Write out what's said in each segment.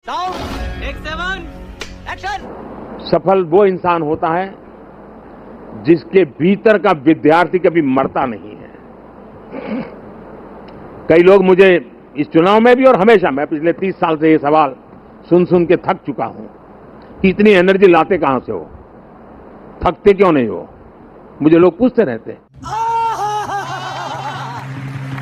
Sound take 7 action. सफल वो इंसान होता है जिसके भीतर का विद्यार्थी कभी मरता नहीं है। कई लोग मुझे इस चुनाव में भी और हमेशा, मैं पिछले 30 साल से ये सवाल सुन सुन के थक चुका हूं कि इतनी एनर्जी लाते कहां से हो, थकते क्यों नहीं हो, मुझे लोग पूछते रहते हैं।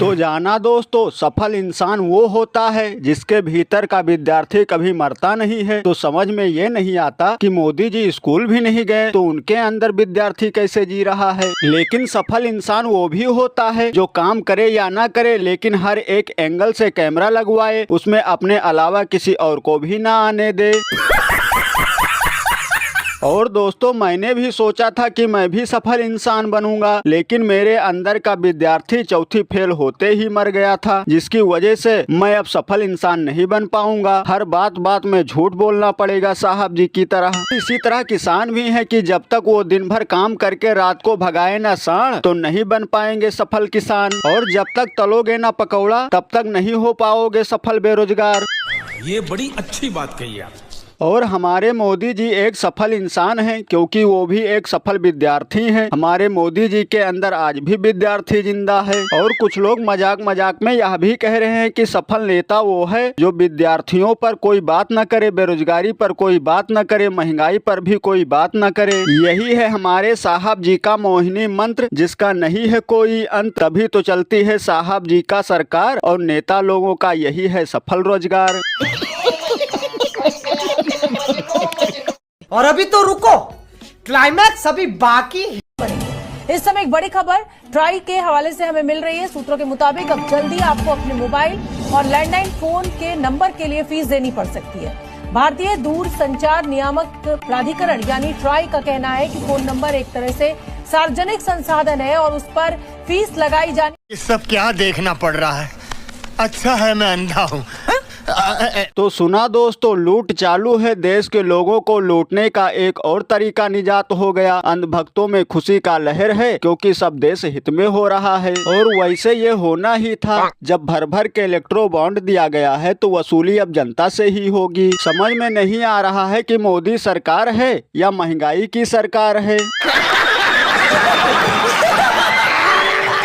तो जाना दोस्तों, सफल इंसान वो होता है जिसके भीतर का विद्यार्थी कभी मरता नहीं है। तो समझ में ये नहीं आता कि मोदी जी स्कूल भी नहीं गए तो उनके अंदर विद्यार्थी कैसे जी रहा है। लेकिन सफल इंसान वो भी होता है जो काम करे या ना करे, लेकिन हर एक एंगल से कैमरा लगवाए, उसमें अपने अलावा किसी और को भी ना आने दे। और दोस्तों, मैंने भी सोचा था कि मैं भी सफल इंसान बनूंगा, लेकिन मेरे अंदर का विद्यार्थी चौथी फेल होते ही मर गया था, जिसकी वजह से मैं अब सफल इंसान नहीं बन पाऊंगा। हर बात में झूठ बोलना पड़ेगा साहब जी की तरह। इसी तरह किसान भी है कि जब तक वो दिन भर काम करके रात को भगाए ना सांड तो नहीं बन पाएंगे सफल किसान, और जब तक तलोगे ना पकौड़ा तब तक नहीं हो पाओगे सफल बेरोजगार। ये बड़ी अच्छी बात कही आप। और हमारे मोदी जी एक सफल इंसान हैं, क्योंकि वो भी एक सफल विद्यार्थी हैं। हमारे मोदी जी के अंदर आज भी विद्यार्थी जिंदा है। और कुछ लोग मजाक में यह भी कह रहे हैं कि सफल नेता वो है जो विद्यार्थियों पर कोई बात न करे, बेरोजगारी पर कोई बात न करे, महंगाई पर भी कोई बात न करे। यही है हमारे साहब जी का मोहिनी मंत्र, जिसका नहीं है कोई अंत। तभी तो चलती है साहब जी का सरकार, और नेता लोगों का यही है सफल रोजगार। और अभी तो रुको, क्लाइमैक्स अभी बाकी है। इस समय एक बड़ी खबर ट्राई के हवाले से हमें मिल रही है। सूत्रों के मुताबिक अब जल्दी आपको अपने मोबाइल और लैंडलाइन फोन के नंबर के लिए फीस देनी पड़ सकती है। भारतीय दूरसंचार नियामक प्राधिकरण यानी ट्राई का कहना है कि फोन नंबर एक तरह से सार्वजनिक संसाधन है और उस पर फीस लगाई जानी। ये सब क्या देखना पड़ रहा है? अच्छा है मैं अंधा हूँ। तो सुना दोस्तों, लूट चालू है। देश के लोगों को लूटने का एक और तरीका निजात हो गया। अंधभक्तों में खुशी का लहर है, क्योंकि सब देश हित में हो रहा है। और वैसे ये होना ही था। जब भर भर के इलेक्ट्रो बॉन्ड दिया गया है तो वसूली अब जनता से ही होगी। समझ में नहीं आ रहा है कि मोदी सरकार है या महंगाई की सरकार है।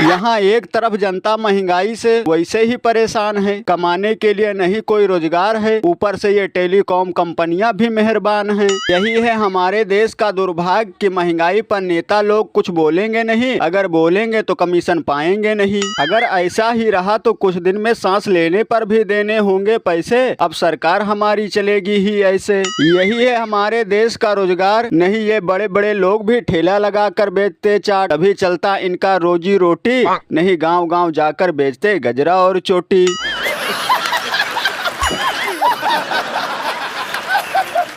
यहाँ एक तरफ जनता महंगाई से वैसे ही परेशान है, कमाने के लिए नहीं कोई रोजगार है, ऊपर से ये टेलीकॉम कंपनियां भी मेहरबान हैं। यही है हमारे देश का दुर्भाग्य कि महंगाई पर नेता लोग कुछ बोलेंगे नहीं, अगर बोलेंगे तो कमीशन पाएंगे नहीं। अगर ऐसा ही रहा तो कुछ दिन में सांस लेने पर भी देने होंगे पैसे। अब सरकार हमारी चलेगी ही ऐसे। यही है हमारे देश का रोजगार। नहीं ये बड़े बड़े लोग भी ठेला लगा कर बेचते चाट, तभी चलता इनका रोजी रोटी। नहीं गांव गांव जाकर बेचते गजरा और चोटी।